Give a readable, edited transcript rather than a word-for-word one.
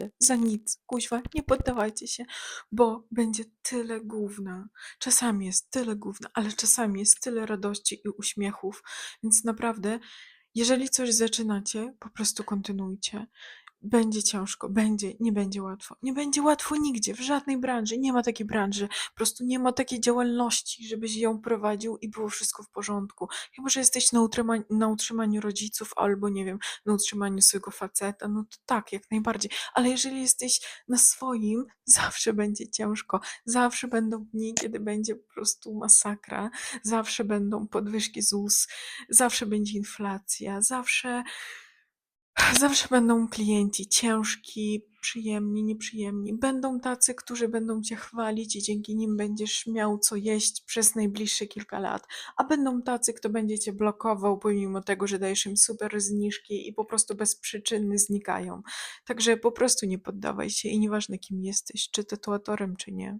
naprawdę, za nic, kuźwa, nie poddawajcie się, bo będzie tyle gówna. Czasami jest tyle gówna, ale czasami jest tyle radości i uśmiechów, więc naprawdę, jeżeli coś zaczynacie, po prostu kontynuujcie. Będzie ciężko, nie będzie łatwo. Nie będzie łatwo nigdzie, w żadnej branży. Nie ma takiej branży, po prostu nie ma takiej działalności, żebyś ją prowadził i było wszystko w porządku. Chyba że jesteś na utrzymaniu rodziców albo, nie wiem, na utrzymaniu swojego faceta, no to tak, jak najbardziej. Ale jeżeli jesteś na swoim, zawsze będzie ciężko. Zawsze będą dni, kiedy będzie po prostu masakra. Zawsze będą podwyżki ZUS, zawsze będzie inflacja, zawsze będą klienci ciężki, przyjemni, nieprzyjemni. Będą tacy, którzy będą cię chwalić i dzięki nim będziesz miał co jeść przez najbliższe kilka lat. A będą tacy, kto będzie cię blokował, pomimo tego, że dajesz im super zniżki i po prostu bez przyczyny znikają. Także po prostu nie poddawaj się i nieważne kim jesteś, czy tatuatorem, czy nie.